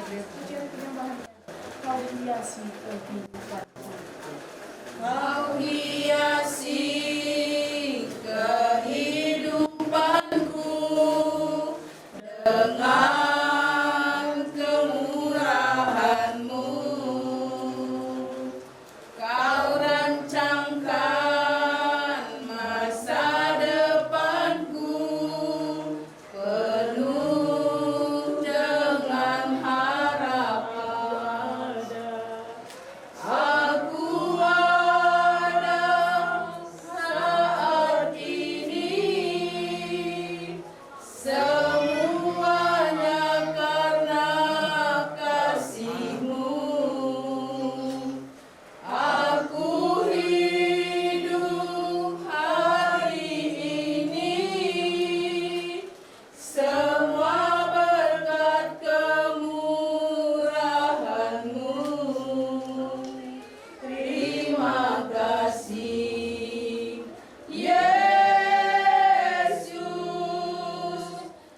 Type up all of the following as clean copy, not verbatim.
Kau hiasi kehidupanku. Kau hiasi kehidupanku dengan kemurahan-Mu. Kau rancangkan masa depanku penuh dengan harapan. Aku ada saat ini, semuanya karena kasih-Mu. Aku hidup hari ini, semua berkat kemurahan-Mu. Terima kasih, Yesus,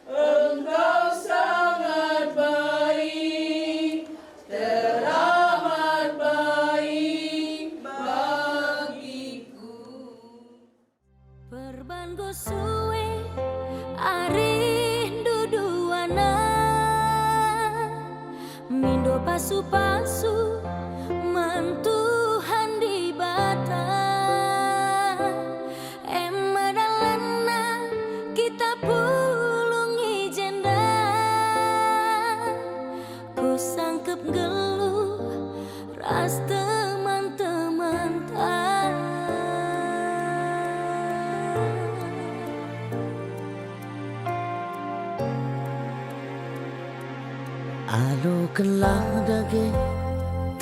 Engkau sangat baik, teramat baik bagiku. Perban go suwe arin duduana mindo pasu-pasu mantuhan di bata emeralana kita pulungi jenda ku sangkep geluh ras teman-teman Alo kelah dage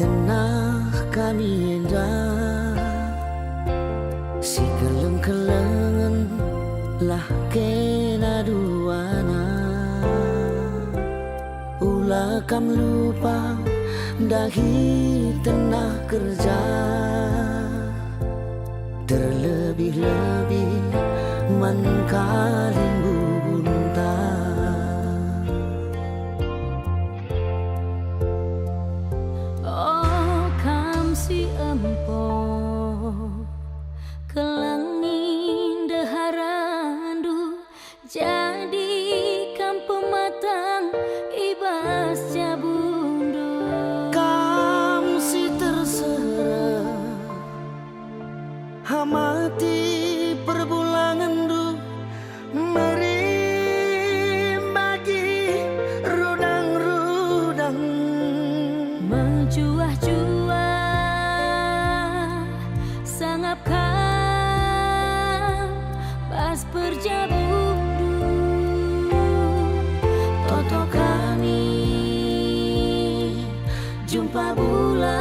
tenah kami indah si keleng-kelengen lah kena duana ulah kam lupa dahi tenah kerja terlebih-lebih man kaling bubunta. Oh kam si empo kelangin deharandu jadi kam pematang ibas jabundu Kamu si terserah hamati perbulangan du merimbagi rudang-rudang menjuah-juah sangap kam pas perjabundu toto kami jumpa bulan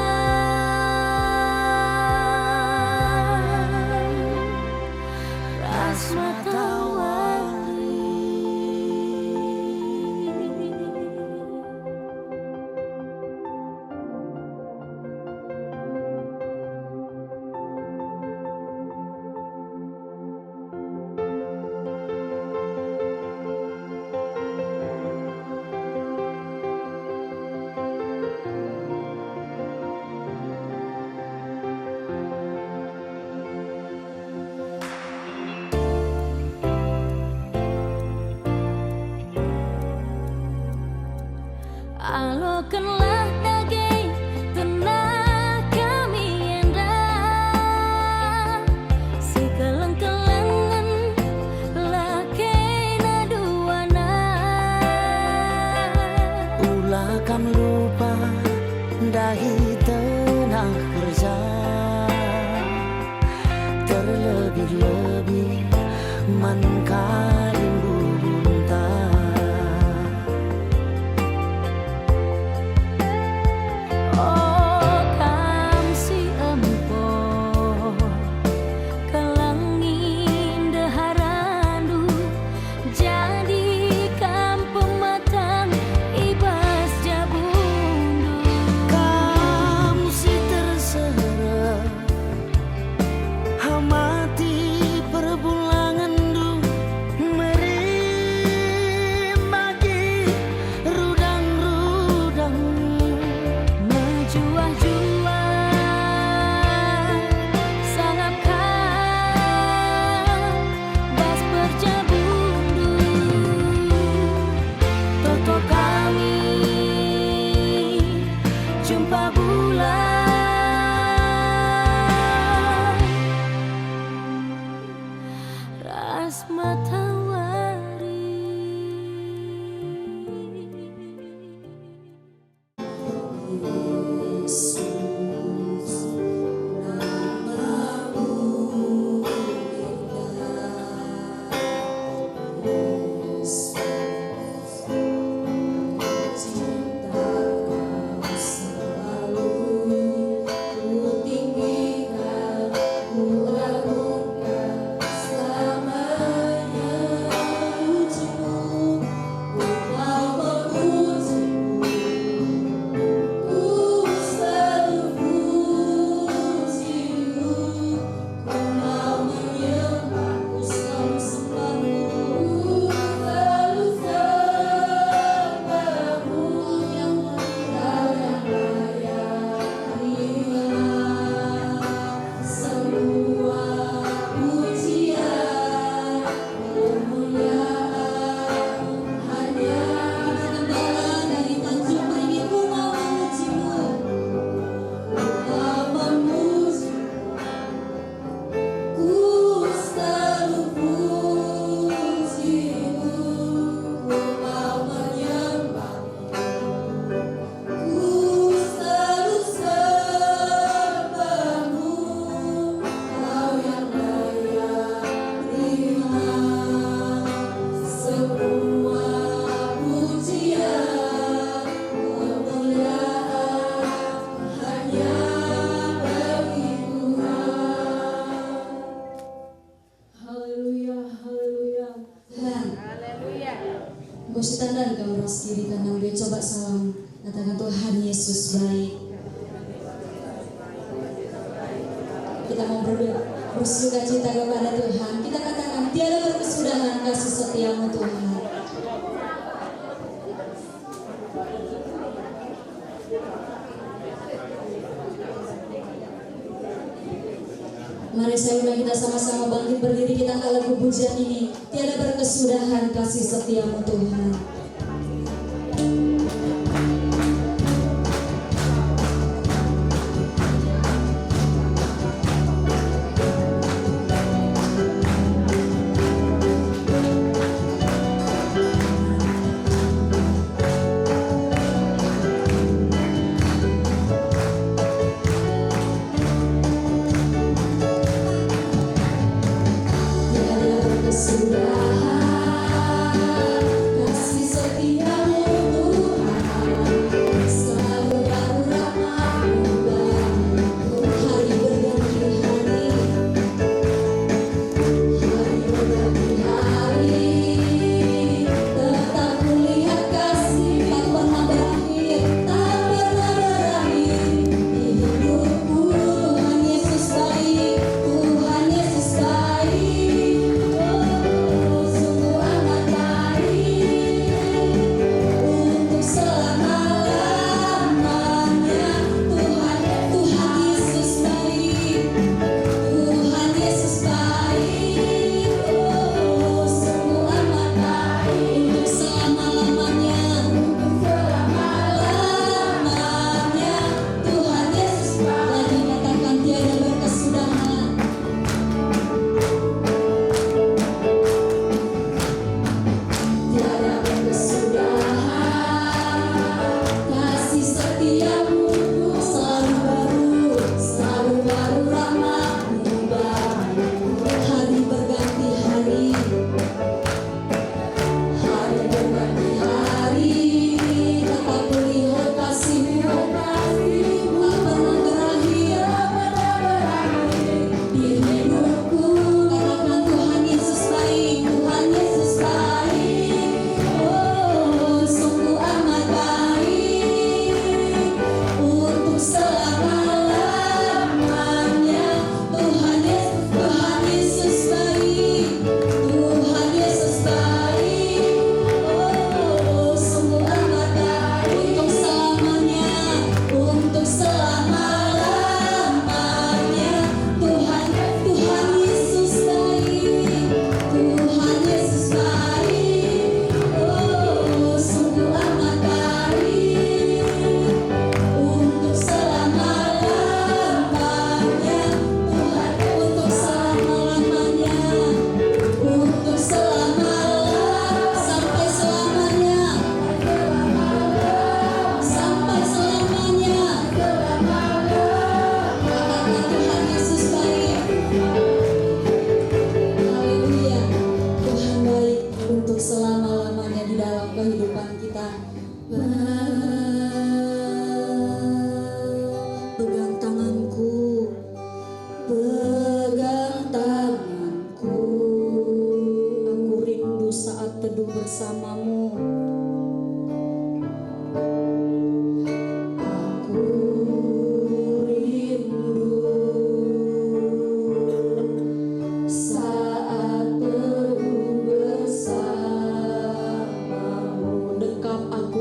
ras matawali. Alokanlah daging tenah kami endah si keleng-kelengen lakena duana ulah kam lupa dahi tenah kerja terlebih-lebih man kaling bubunta Kusitandaan kau beras kiri kanan gue, coba salam. Katakan Tuhan Yesus baik. Kita mau bersuka cita kepada Tuhan. Kita katakan tiada berkesudahan kasih setiamu Tuhan. Mari saya undang kita sama-sama bangkit berdiri, kita angkat lagu pujian ini. Tiada berkesudahan kasih setiamu Tuhan.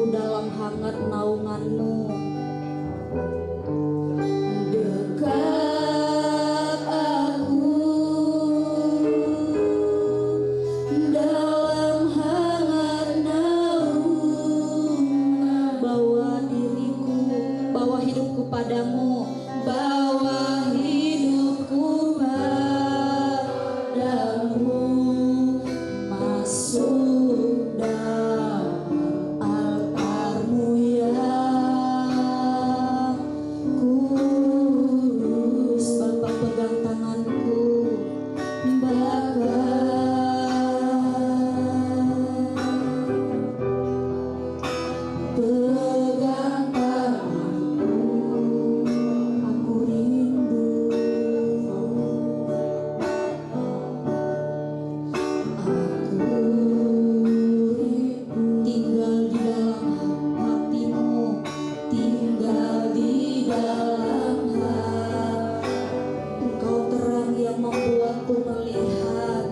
Dalam hangat aku melihat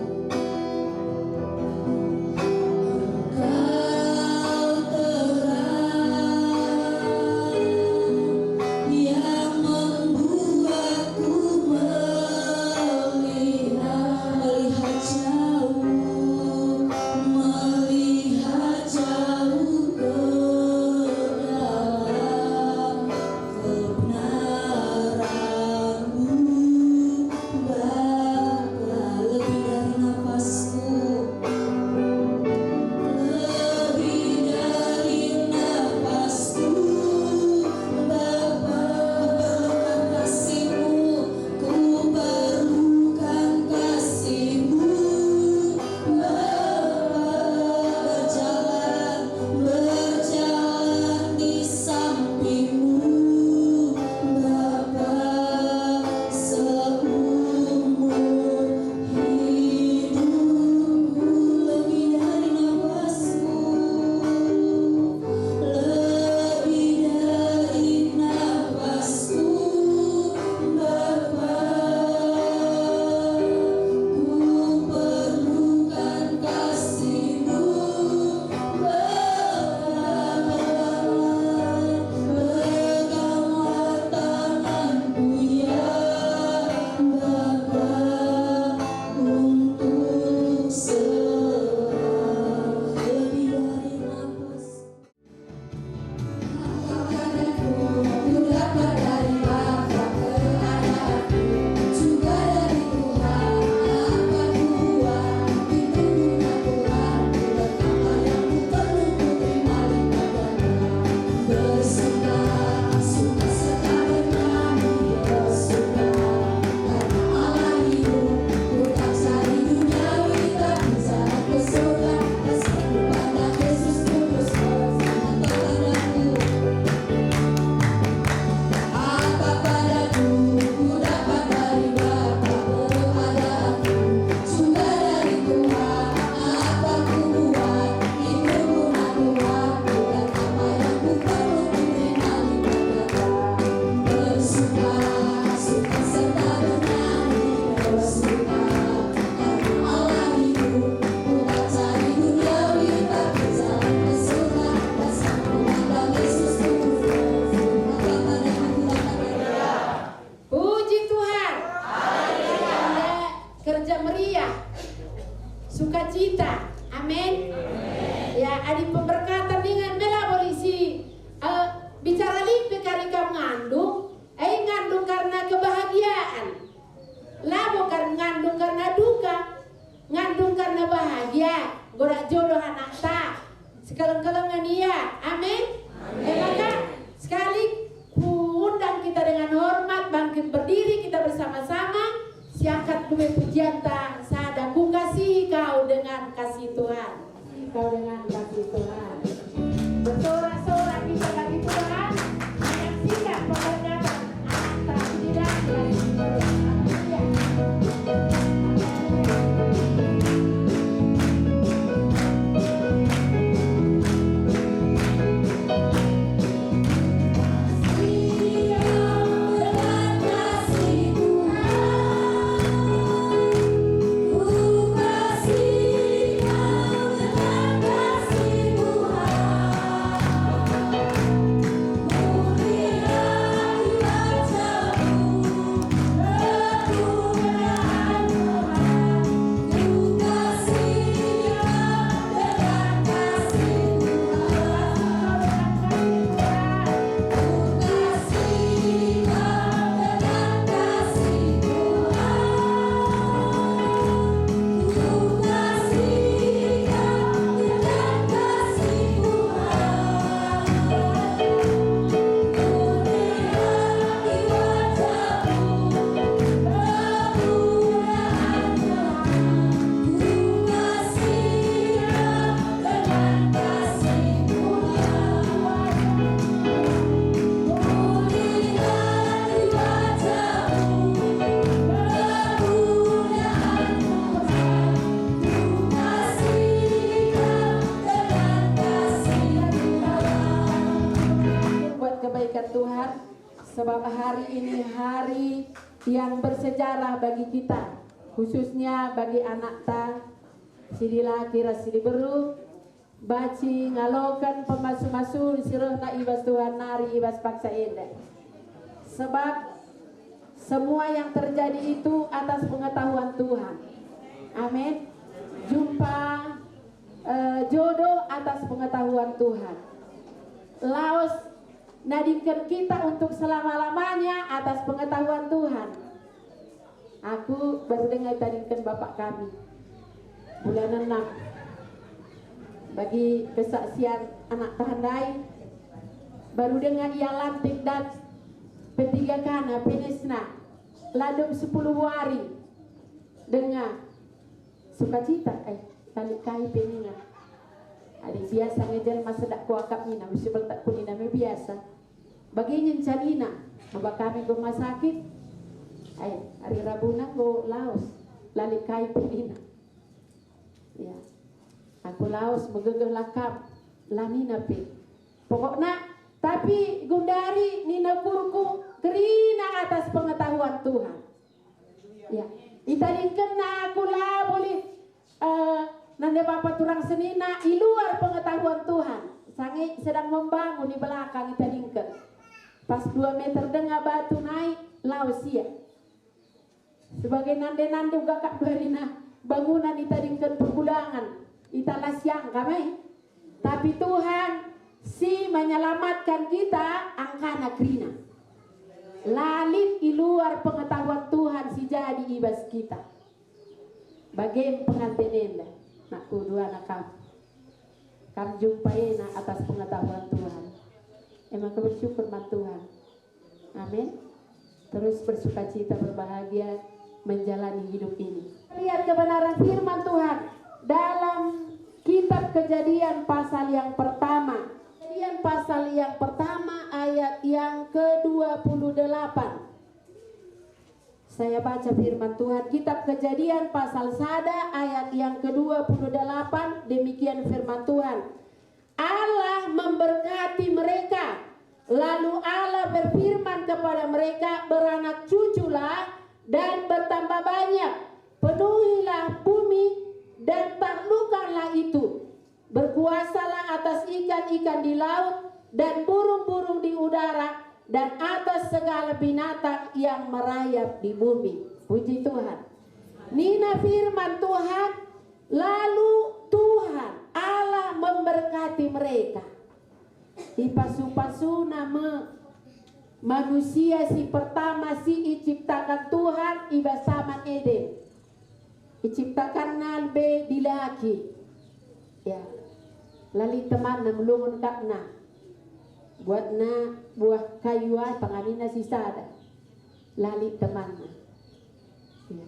Engkau terang yang membuatku melihat jauh ke dalam kebenaran-Mu, Bapa. Lebih dari nafasku, lebih dari nafasku, Bapa. Ku perlukan kasih-Mu, berjalan di samping-Mu, Bapa, seumur hidupku. Lebih dari nafasku, lebih dari nafasku, Bapa. Ku perlukan kasih-Mu, peganglah tanganku ya Bapa, untuk lebih dari nafas. Padaku ku dapat dari Bapa keadaanku, juga dari Tuhan apa kuat di tuntunan Tuhan. Dan apa yang ku perlu ku terima daripadanya. Bersuka suka serta bernyanyi bersuka, karena Allah hidup. Ku tak cari duniawi tapi jalan ke surga. Kasihku pada Yesus tulus berfirman kepadaku. Apa padaku ku dapat dari Bapa keadaanku, juga dari Tuhan apa ku buat di tuntunan Tuhan. Dan apa yang ku perlu ku terima daripadanya. Bersuka suka serta bernyanyi bersuka, karena Allah hidup. Ku tak cari duniawi tapi jalan ke surga. Kasihku pada Yesus tulus berfirman kepadaku. Puji Tuhan. Ada kerja meriah, sukacita. Amin. Ya, ada pemberkatan dengan melabolisi bicara lipi karena ngandung, ngandung karena kebahagiaan. Lah bukan ngandung karena duka, ngandung karena bahagia. Godak jodoh anak tak, sekeleng-kelengan iya. Amin. Maka sekali undang kita dengan hormat bangkit berdiri kita bersama-sama siangkat dua pujian tak sada ku kasih kau dengan kasih Tuhan, kau dengan kasih Tuhan. Bersorak-sorak kita bagi Tuhan, menyaksikan pemberkatan anak tak tidak lagi berhaleluya. Sebab hari ini hari yang bersejarah bagi kita. khususnya bagi anak ta sidi laki sidi beru baci ngalokan pemasu-masu sirona ibas Tuhan nari ibas paksa indah. Sebab semua yang terjadi itu atas pengetahuan Tuhan. Amin. Jumpa jodoh atas pengetahuan Tuhan. Laos nadikan kita untuk selama-lamanya atas pengetahuan Tuhan. Aku baru dengar tadikan bapak kami bulan 6 bagi kesaksian anak Tahandai, baru dengar ia lantik dan petiga kana penesna ladum 10 hari dengar sukacita tali kai penina. Adik biasa ngejel masa dak kuakap nina mesti tak kunina me biasa. Bagi nyencalina abah kami rumah sakit. Hari Rabu nak go Laos lali kai penina. Ya. Aku Laos megegeh lakap lanina pe. Pokoknya tapi gundari nina kurku kerina atas pengetahuan Tuhan. Ya. Italikan na aku lah boleh nande bapak turang senina di luar pengetahuan Tuhan. Sangi sedang membangun di belakang italikan. Pas 2 meter dengar batu naik Laos ya. Sebagai nande-nande juga kak berina bangunan italikan pergudangan. Italah siang kami. Tapi Tuhan si menyelamatkan kita angkana krina. Lalit di luar pengetahuan Tuhan si jadi ibas kita. Bagian pengantin enda nak kedua nak kam jumpai na atas pengetahuan Tuhan. Emang bersyukur mat Tuhan. Amin. Terus bersukacita berbahagia menjalani hidup ini. Lihat kebenaran firman Tuhan dalam kitab Kejadian pasal yang pertama. Kejadian pasal yang pertama ayat yang ke-28. Saya baca firman Tuhan, kitab Kejadian pasal 1 ayat yang ke-28. Demikian firman Tuhan. Allah memberkati mereka, lalu Allah berfirman kepada mereka, beranak cuculah dan bertambah banyak, penuhilah bumi dan taklukkanlah itu, berkuasalah atas ikan-ikan di laut dan burung-burung di udara dan atas segala binatang yang merayap di bumi. Puji Tuhan. Nina firman Tuhan, lalu Tuhan Allah memberkati mereka. Di pasu-pasu nama manusia si pertama si diciptakan Tuhan iba Taman Eden. Diciptakan nalbe di laki. Ya. Lali teman na mulungon kak na. Buat na buah kayu ay panganina si sada. Lali teman na. Ya.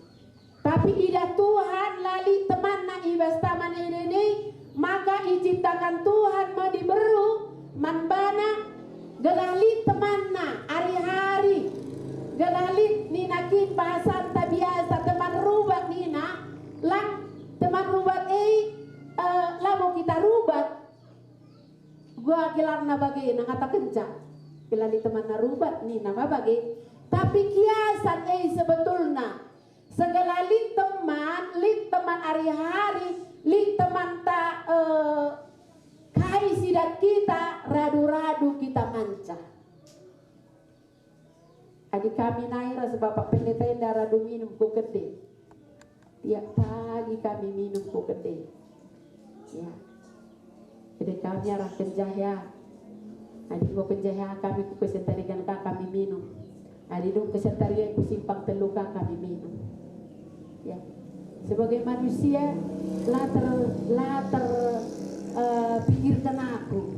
Tapi ida Tuhan lali teman na iba Taman Eden ini, maka diciptakan Tuhan mau diberu manbana gelalit temanna hari-hari gelalit nina kin bahasan tak biasa teman rubat nina lang teman rubat lamo kita rubat gua kilarna bagi nangata kencang gelalit teman na rubat nina ma bagi tapi kiasan sebetulna segala lit teman hari-hari lit teman tak kai sidat kita radu-radu kita manca. Adik kami naira sebab pendeta enda radu minum ku gede. Tiap pagi kami minum ku gede. Ya. Jadi kami arah kenjaya. Adik ku kenjaya kami ku kesentarikan kami minum. Adik dong kesentarian ku simpang teluka kami minum. Ya. Sebagai manusia latar pikirkan aku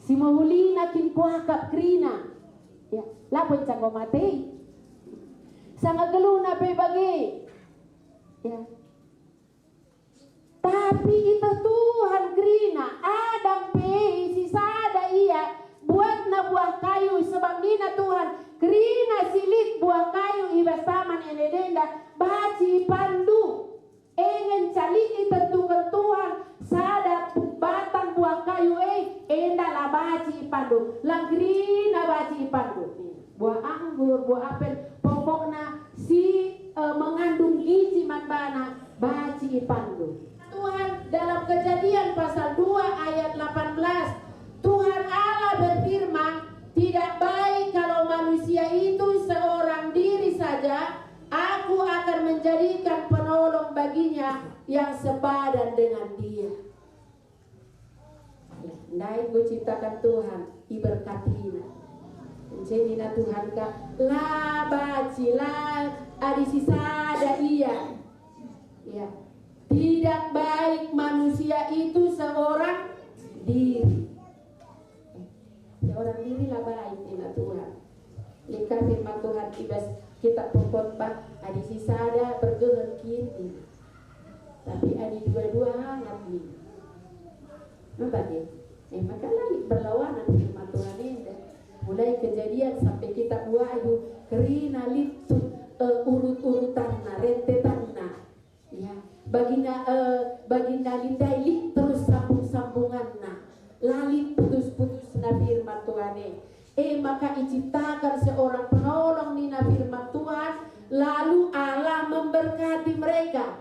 si mahulina kin kuakap krina ya lapon canggo mati sangat geluna pe bagi ya tapi itu Tuhan krina Adam pe si sada iya buat na buah kayu sebab nina Tuhan krina silit buah kayu iba Taman Eden baci pandu engen cali itentukan Tuhan sada batang buah kayu enda la baci pandu langrina baci pandu buah anggur buah apel pokoknya si mengandung manbana baci pandu. Tuhan dalam Kejadian pasal 2 ayat 18, Tuhan Allah berfirman, tidak baik kalau manusia itu seorang diri saja, aku akan menjadikan penolong baginya yang sepadan dengan dia. Ndai gue ciptakan Tuhan iberkatina. Jadi na Tuhan ka la baci la adisi sada iya. Ya. Tidak baik manusia itu seorang diri. Seorang diri lah baik ina Tuhan. Lika firman Tuhan ibas kita pengkhotbah adisi sada bergerak kini. Tapi adi dua-dua hangat nih. Nampak dia? Maka lagi berlawanan firman Tuhan ini. Mulai Kejadian sampai kitab Wahyu kerina litu urut-urutan rentetan ya baginda lindai lit terus sambung-sambungan lalit putus-putus na firman Tuhan maka diciptakan seorang penolong ni na firman Tuhan, lalu Allah memberkati mereka.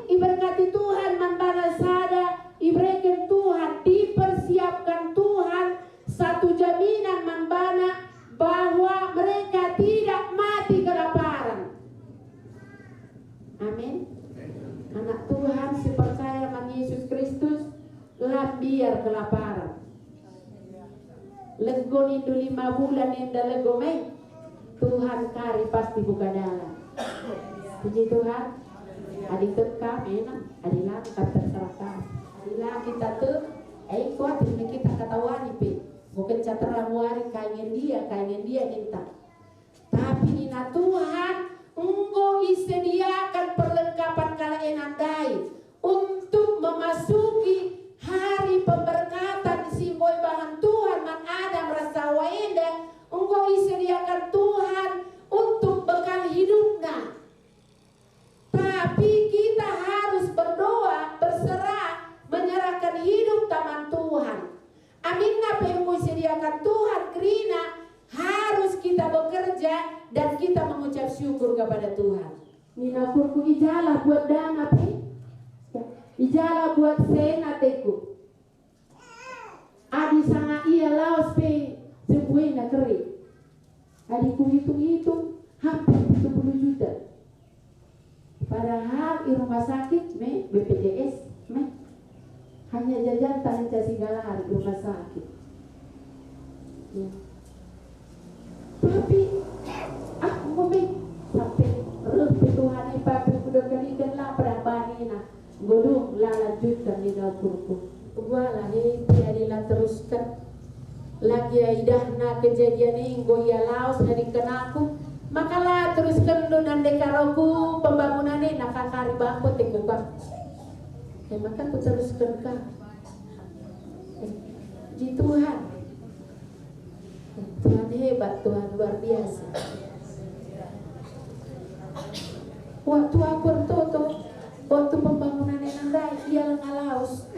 Iberkati Tuhan manbana sada, iberikan Tuhan, dipersiapkan Tuhan satu jaminan manbana bahwa mereka tidak mati kelaparan. Amin. Anak Tuhan si percaya man Yesus Kristus lah biar kelaparan. Lego itu 5 bulan yang dah lego mei, Tuhan kari pasti buka dalam. Puji Tuhan. Adik teka menang, adilah kita terserahkan. Adilah kita tuh, kuat ini kita ketahuan nih, bukan catera muari kaingan dia minta. Tapi nina Tuhan, engkau disediakan perlengkapan kalian andai untuk memasuki hari pemberkatan simbol bahan Tuhan man ada merasa waenda. Engkau disediakan Tuhan untuk bekal hidupnya. Tapi kita harus berdoa, berserah, menyerahkan hidup taman Tuhan. Amin. Apa yang mau sediakan Tuhan, karena harus kita bekerja dan kita mengucap syukur kepada Tuhan. Mina kurku ijalah buat dana pe, ijalah buat senateku. Adi sangat iya laos pe sebuah keri. Adiku hitung-hitung hampir 70 juta. Padahal di rumah sakit BPJS hanya jajan tanya Galar di rumah sakit ya. Tapi ngomong sampai Tuhan papi udah kalikan lah perabani godong lah lanjutkan di dapurku gua lah adalah teruskan lagi idahna kejadian ini goya laos dari kenaku. Makalah teruskan donan dekaroku pembangunan ini nakakari bangkot tekubang. Maka ku teruskan kan. Di Tuhan. Tuhan hebat, Tuhan luar biasa. Waktu aku toto, waktu pembangunan ini nandai ia ngalaus.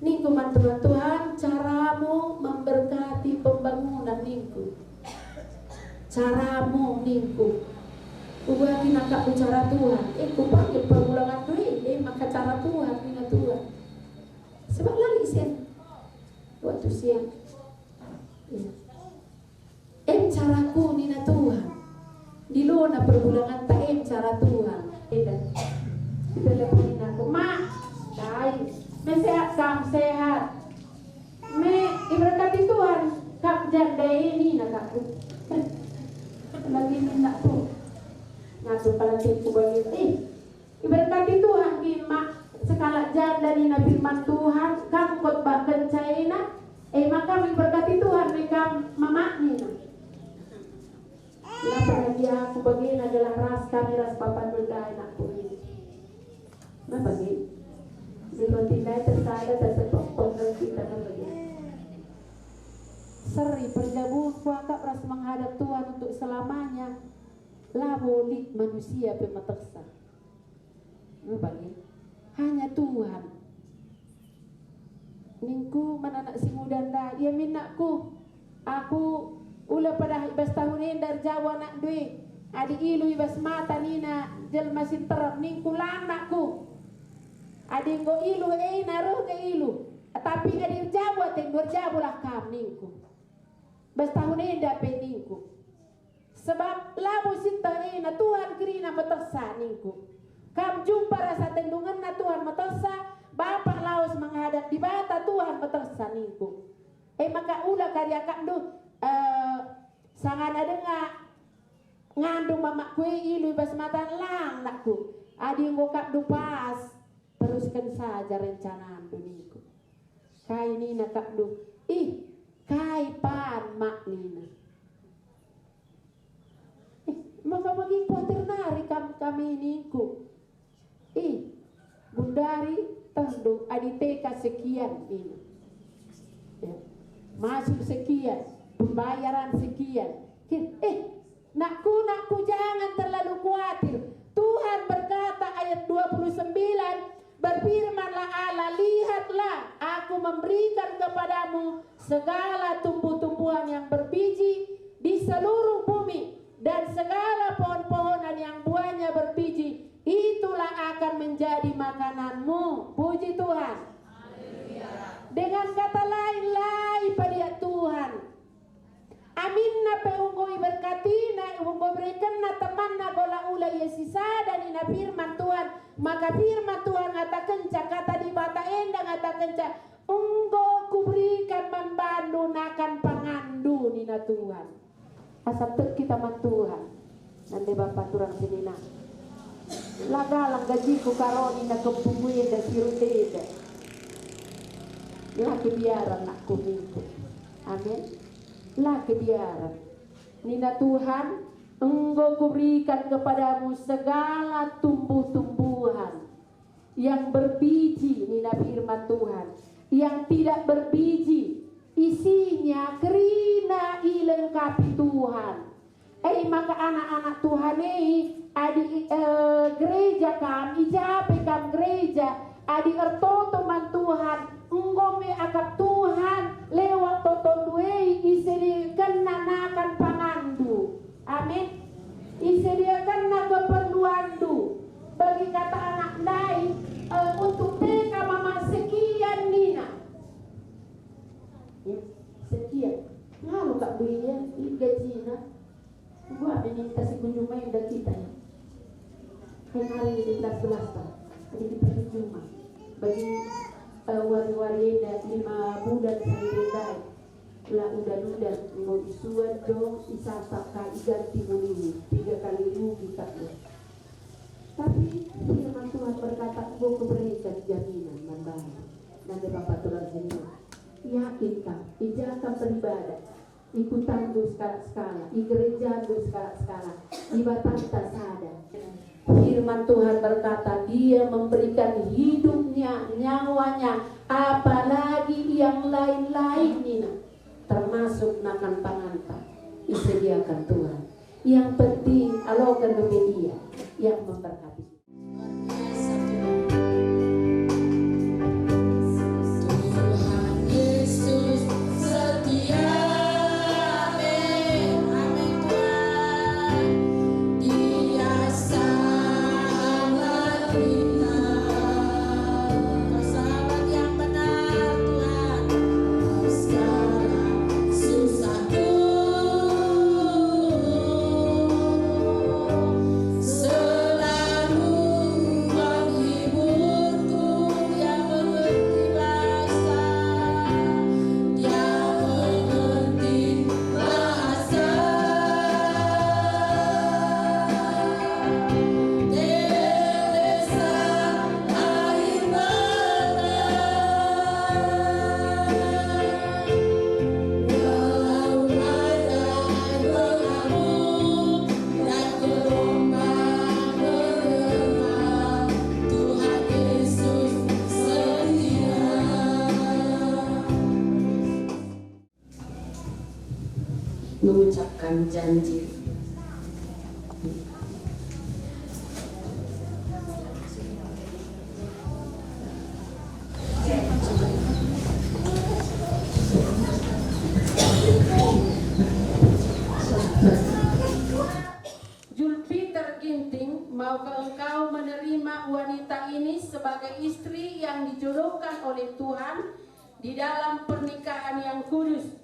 Ningku mantuan Tuhan, caramu memberkati pembangunan ningku. Caramu ningku ubah kinaka cara Tuhan kupanggil pergulangan duit maka cara Tuhan dengan Tuhan sebab lagi sen waktu siang caraku nina Tuhan di lona pergulangan tak cara Tuhan teleponin aku mak baik sehat kam sehat iberkati Tuhan kap jandai ini nak aku lagi minta tuh ngasuh paling bagi iberkati Tuhan mak sekala janda di firman Tuhan kam khotbah kencaina maka iberkati Tuhan mereka mama ni lapar dia aku bagian adalah ras kami ras papan berdaya anakku ini nah bagi sebelum tidak tersada tersepok kita bagian seri perjabuh kuakak ras menghadap Tuhan untuk selamanya labolik manusia pemateksa bagi hanya Tuhan ningku menanak si mudanda ia minakku aku ula pada ibas tahun ini dari Jawa nak duit adik ilu ibas mata nina jelma sinterap ningku lanakku. Adi go ilu naruh ke ilu. Tapi adi jabu ateng berjabu lah kam ningku. Bas tahun enda pe ningku. Sebab labu sinta na Tuhan kirina matasa ningku. Kam jumpa rasa tendungan na Tuhan matasa. Bapak laos menghadap di bata Tuhan matasa ningku. Maka ulah karya kandu sangan ada ngandung mamak kue ilu bas mata lang nakku. Adi ngokap du pas. Teruskan saja rencana niku. Kai nina kapdu. Kai pan mak nina. Maka bagi kuatir nari kami niku. Bundari tendu adi teka sekian ini. Ya. Masuk sekian, pembayaran sekian. Nakku jangan terlalu khawatir. Tuhan berkata ayat 29. Berfirmanlah Allah, lihatlah aku memberikan kepadamu segala tumbuh-tumbuhan yang berbiji di seluruh bumi dan segala pohon-pohonan yang buahnya berbiji, itulah akan menjadi makananmu. Puji Tuhan. Dengan kata lain pada Tuhan. Aminna pe unggoi berkatina unggoi berikan na teman na gola ula yesisa dan ina firman Tuhan. Maka firman Tuhan ngata kenca kata di bata endang ngata kenca unggo kuberikan membandu nakan pangandu nina Tuhan. Asal kita man Tuhan. Nanti bapak turang sinina. Lagalang gajiku karoni na kepunguin da siruteda. Laki biaran nakku minggu. Amin. Laki biaran. Nina Tuhan, Engkau kuberikan kepadamu segala tumbuh-tumbuhan yang berbiji, Nina firman Tuhan, yang tidak berbiji, isinya kerina ilengkapi Tuhan. Maka anak-anak Tuhan adi gereja kam, ijape kam gereja, adi ertoto man Tuhan, Engkau me akap Tuhan lewat toton duei isediakan nanakan pangandu. Amin. Isediakan na keperluandu. Bagi kata anak dai untuk mereka mama sekian nina. Ya, sekian. Ngalu kak duinya gajinya. Gua minta sekunjung main dah kita ya. Hari ini 11 tahun. Jadi kita cuma bagi wari-wari dah 5 bulan sehari lah udah mau isuan dong isasap kali ganti muli 3 kali rugi kaknya. Tapi firman Tuhan berkata gua kuberikan jaminan membayar. Nanti bapak turun sini yakinkan ijakan beribadah ikutan do skala-skala gereja do skala-skala ibadah tasada. Firman Tuhan berkata dia memberikan hidupnya, nyawanya, apalagi yang lain-lain Nina, termasuk nakan panganta disediakan Tuhan. Yang penting alokan media yang memberkati. Mengucapkan janji. Julpiter Ginting mau ke engkau menerima wanita ini sebagai istri yang dijodohkan oleh Tuhan di dalam pernikahan yang kudus.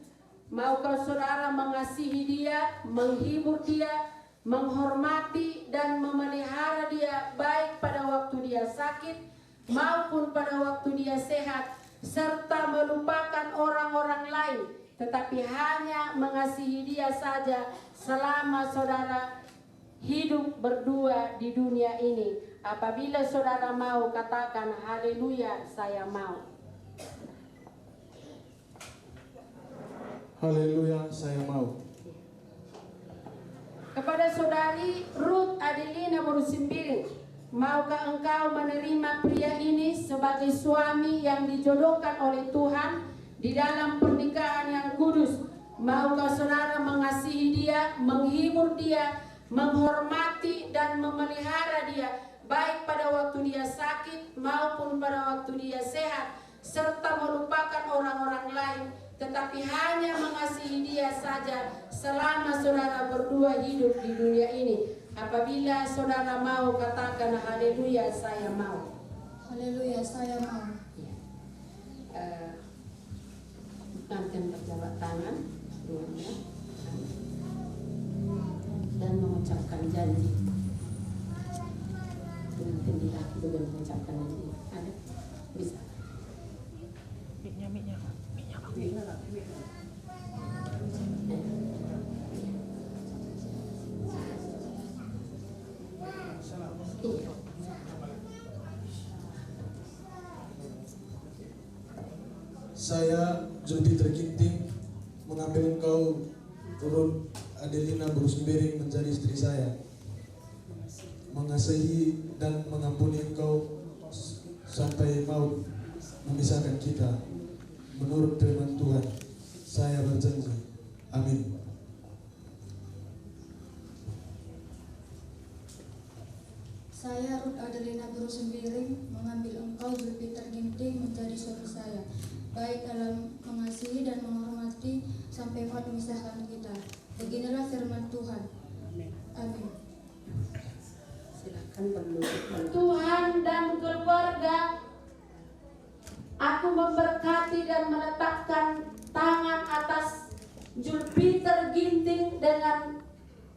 Maukah saudara mengasihi dia, menghibur dia, menghormati dan memelihara dia baik pada waktu dia sakit maupun pada waktu dia sehat, serta melupakan orang-orang lain, tetapi hanya mengasihi dia saja selama saudara hidup berdua di dunia ini. Apabila saudara mau, katakan haleluya, saya mau. Haleluya, saya mau. Kepada saudari Ruth Adelina Borusimbiring, maukah engkau menerima pria ini sebagai suami yang dijodohkan oleh Tuhan di dalam pernikahan yang kudus? Maukah saudara mengasihi dia, menghibur dia, menghormati dan memelihara dia baik pada waktu dia sakit maupun pada waktu dia sehat, serta melupakan orang-orang lain, tetapi hanya mengasihi dia saja selama saudara berdua hidup di dunia ini? Apabila saudara mau, katakan haleluya, saya mau. Haleluya, saya mau. Bukankan berjabat tangan dan mengucapkan janji. Nanti laki juga mengucapkan janji. Ada? Bisa. Minyak. Saya Zulfiter Ginting mengambil engkau Ruth Adelina Borusimbiring menjadi istri saya, mengasihi dan mengampuni engkau sampai maut memisahkan kita. Menurut firman Tuhan, saya berjanji. Amin. Saya Ruth Adelina Borusimbiring mengambil engkau Zulfiter Ginting menjadi suami saya, baik dalam mengasihi dan menghormati sampai maut memisahkan kita. Beginilah firman Tuhan. Amin. Silakan berdoa. Tuhan dan keluarga, aku memberkati dan meletakkan tangan atas Zulfiter Ginting dengan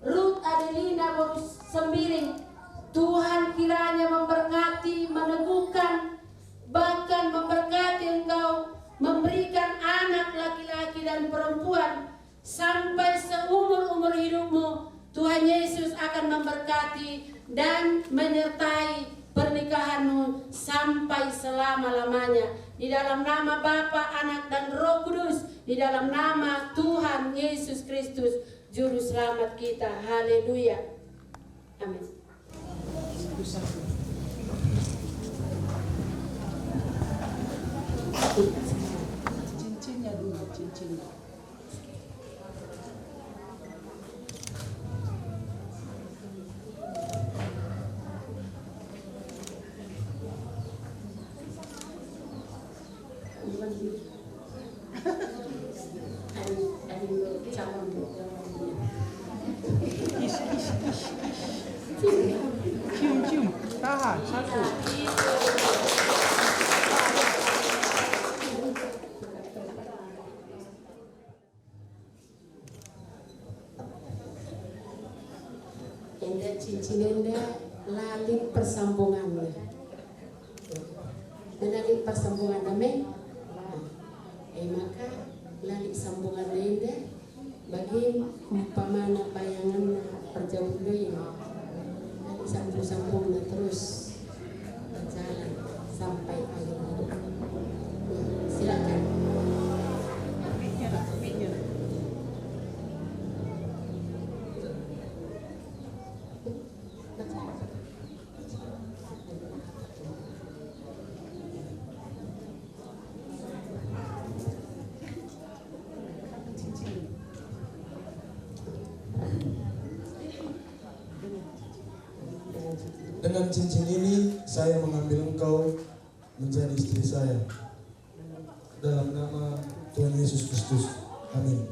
Ruth Adelina Borusimbiring. Tuhan kiranya memberkati, meneguhkan, bahkan memberkati engkau, memberikan anak laki-laki dan perempuan sampai seumur-umur hidupmu. Tuhan Yesus akan memberkati dan menyertai pernikahanmu sampai selama-lamanya. Di dalam nama Bapa, Anak dan Roh Kudus, di dalam nama Tuhan Yesus Kristus, Juru Selamat kita. Haleluya. Amin. Cincinnya dulu, cincinnya. Cium, tahan, satu. Enda cincin enda lalit persambungan. Lalit persambungan amin. Maka lalit sambungan enda bagi umpamana bayangan perjauhan ini. Sambung-sambung terus berjalan sampai akhir hidup. Silakan. Dengan cincin ini saya mengambil engkau menjadi istri saya. Dalam nama Tuhan Yesus Kristus. Amin.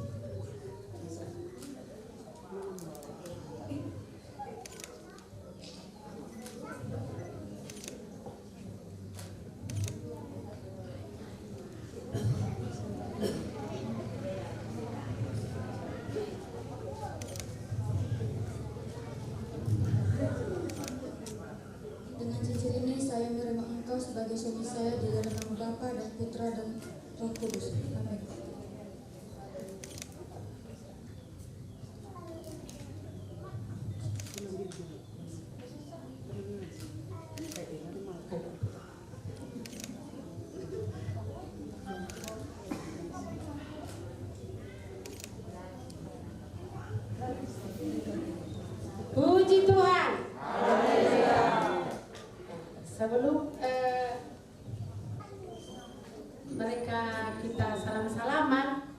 Dengan cincin ini saya menerima engkau sebagai suami saya di dalam nama Bapa dan Putra dan Roh Kudus. Amin. Puji Tuhan. Sebelum mereka kita salam-salaman,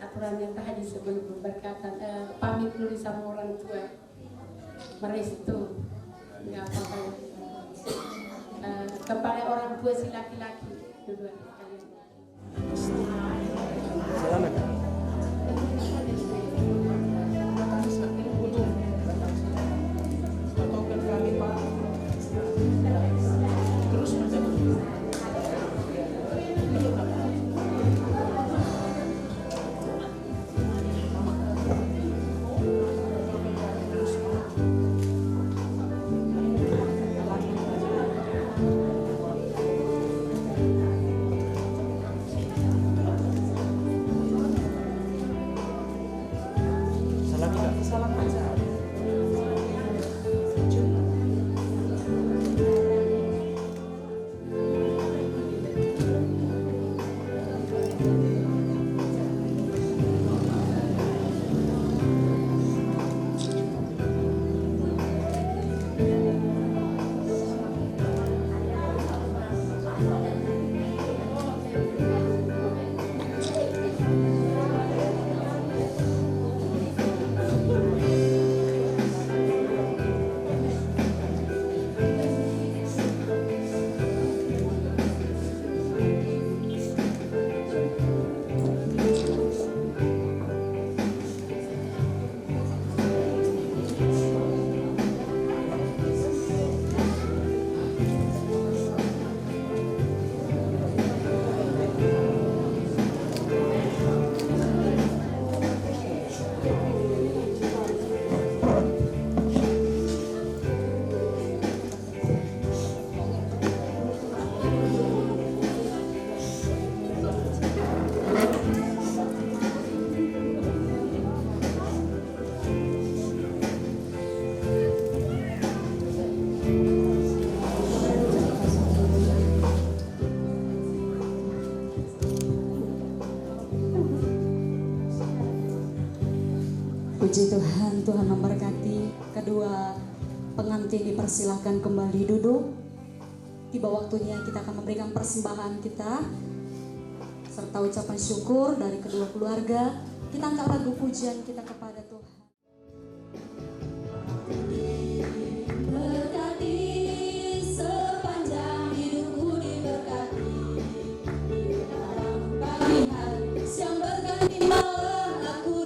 aturannya tadi sebelum berkata pamit dulu sama orang tua, merestu, nggak apa-apa. Kepada orang tua si laki-laki kedua kalian. Selamat. Puji Tuhan, Tuhan memberkati. Kedua pengantin dipersilahkan kembali duduk. Tiba waktunya kita akan memberikan persembahan kita serta ucapan syukur dari kedua keluarga. Kita angkat lagu pujian kita kepada Tuhan. Berkati sepanjang hidupku diberkati di dalam pagi hari siang berganti malam aku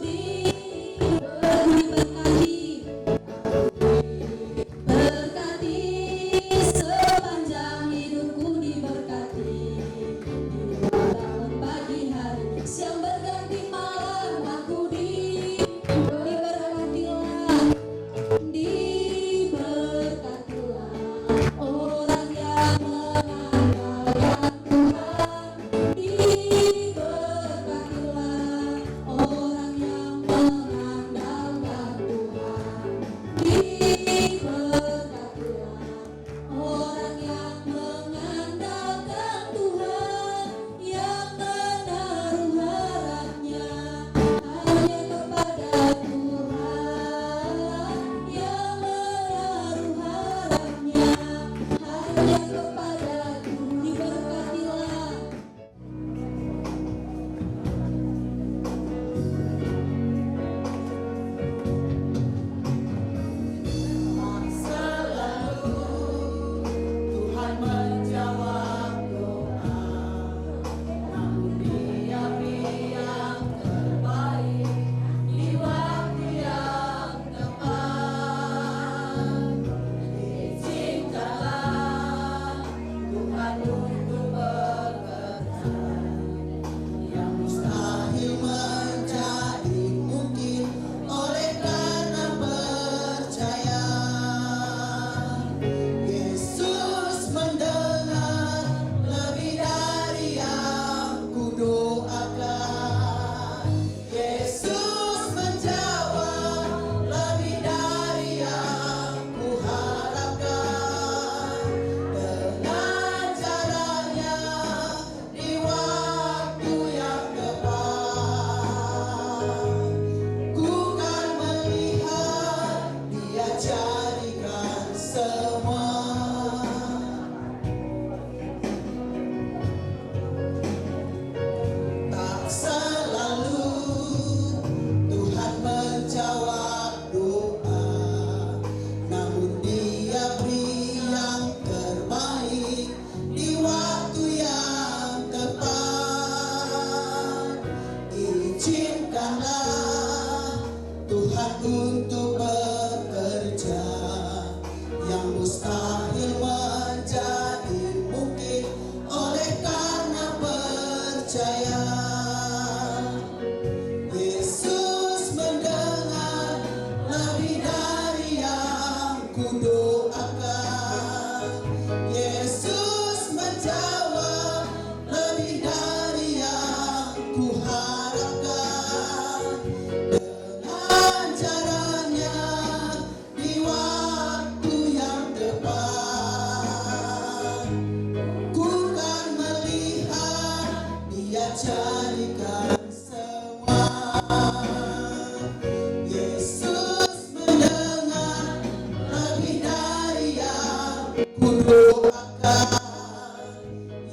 berkati sepanjang hidupku diberkati di dalam pagi hari siang berganti malam aku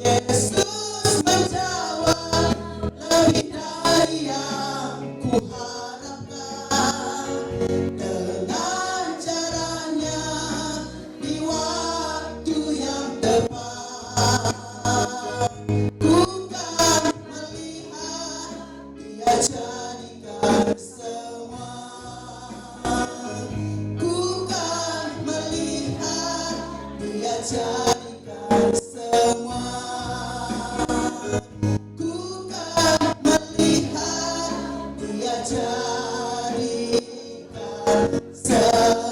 Yesus menjawab lebih dari yang kuharapkan, dengan caranya di waktu yang tepat. Ku kan melihat Dia jadikan semua. Ku kan melihat Dia jadikan semua. Ku kan melihat Dia jadikan semua.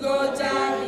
Go down.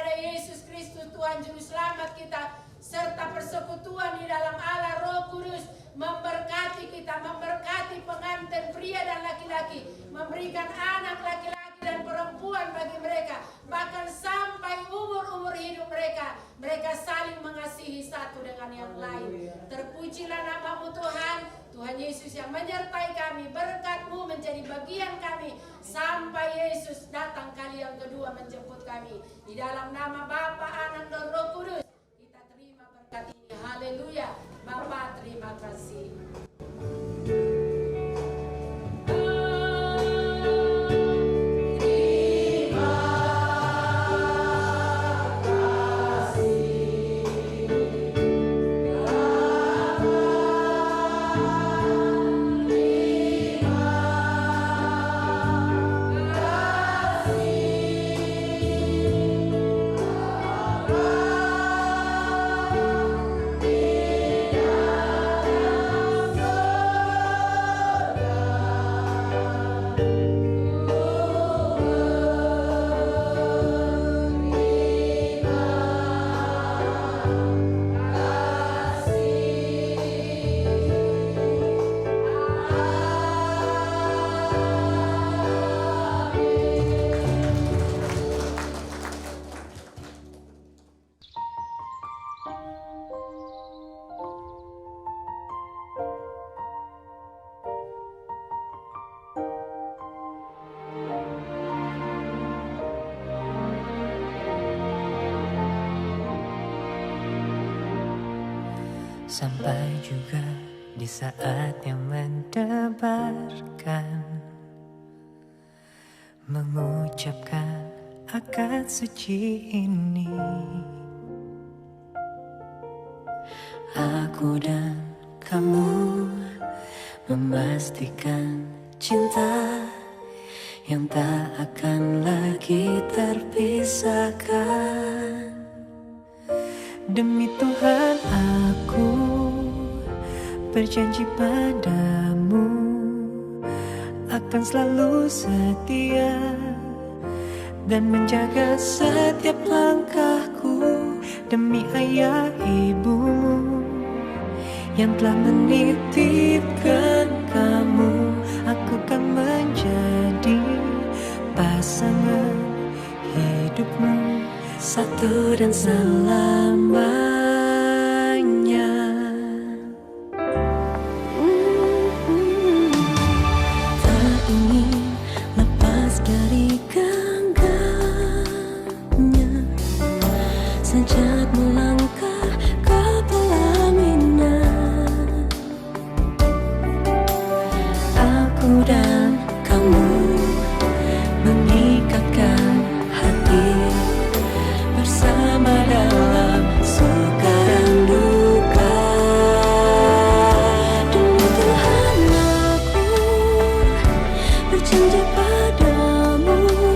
daripada Yesus Kristus Tuhan Juru Selamat kita, serta persekutuan di dalam Allah Roh Kudus memberkati kita, memberkati pengantin pria dan laki-laki, memberikan anak laki-laki dan perempuan bagi mereka, bahkan sampai umur-umur hidup mereka, mereka saling mengasihi satu dengan yang lain. Terpujilah nama-Mu Tuhan, Tuhan Yesus yang menyertai kami, berkat-Mu menjadi bagian kami, sampai Yesus datang kali yang kedua menjemput kami. Di dalam nama Bapa, Anak, dan Roh Kudus, kita terima berkat ini. Haleluya. Bapa, terima kasih. Sampai juga di saat yang mendebarkan, mengucapkan akad suci ini, aku dan kamu memastikan cinta yang tak akan lagi terpisahkan. Demi Tuhan aku berjanji padamu akan selalu setia dan menjaga setiap langkahku. Demi ayah ibumu yang telah menitipkan kamu, aku kan menjadi pasangan hidupmu satu dan selamanya. Tak ingin lepas dari genggamnya sejak melangkah ke pelaminan. Aku dan kamu mengikatkan hati bersama dalam suka dan duka. Demi Tuhan aku berjanji padamu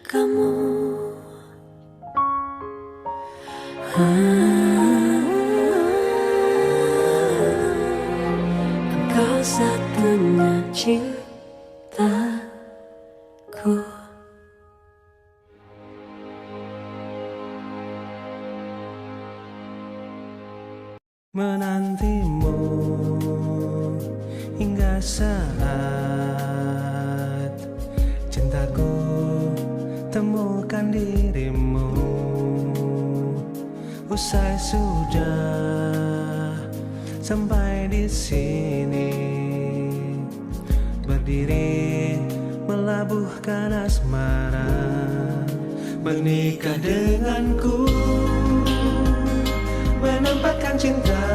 kamu. Engkau satunya cintaku. Menantimu hingga saat cintaku temukan dirimu. Usai sudah sampai di sini, berdiri melabuhkan asmara, menikah denganku, menempatkan cinta,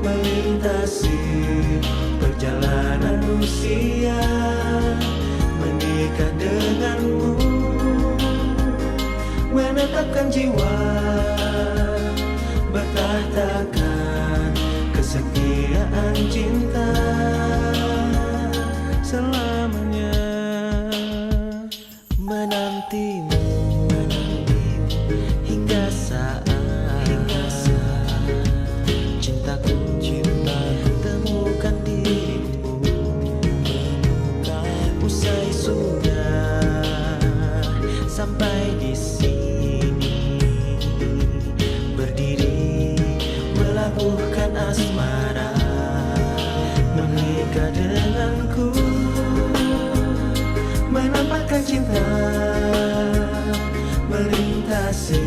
melintasi perjalanan usia, menikah denganmu, menetapkan jiwa, bertahtakan kesetiaan cinta selamanya. Menantimu hingga saat cintaku temukan dirimu. Usai sudah sampai di sini, berdiri melabuhkan asmara, menikah denganku, menampakkan cinta, melintasi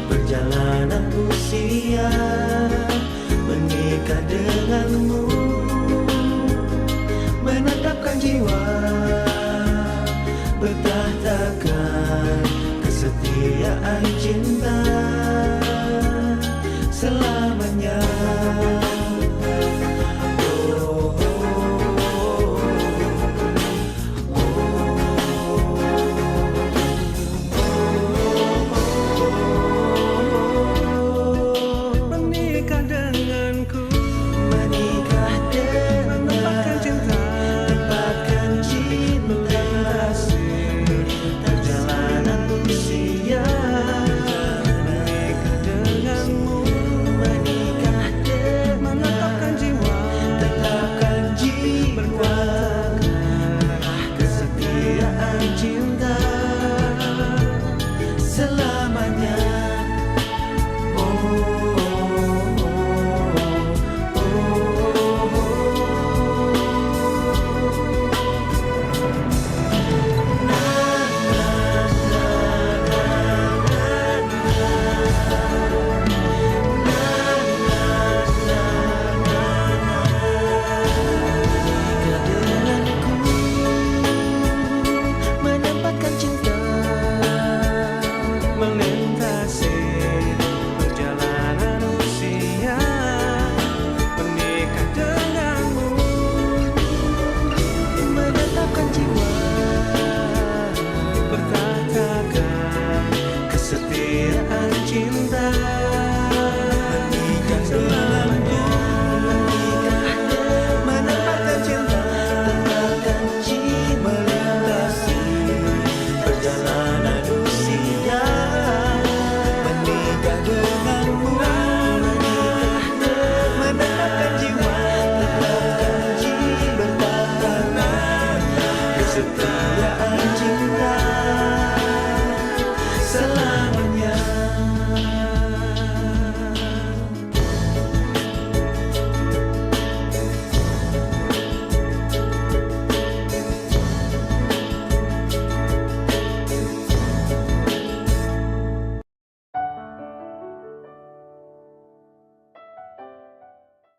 perjalanan usia, menikah denganmu, menetapkan jiwa, bertahtakan kesetiaan cinta selamanya. Menikah denganku, menikah dengan menempatkan cinta, menempatkan cinta, perjalanan usia, menikah denganmu, menikah dengan menetapkan jiwa, tetapkan jiwa, kesetiaan cinta selamanya. Menempatkan cinta, melintasi perjalanan usia, menikah denganmu, menetapkan jiwa, bertahtakan kesetiaan cinta, menikah selamanya. Menempatkan cinta, tetapkan jiwa, melintasi perjalanan usia, menikah denganmu, menetapkan jiwa, tetapkan jiwa, bertahan kesetiaan cinta.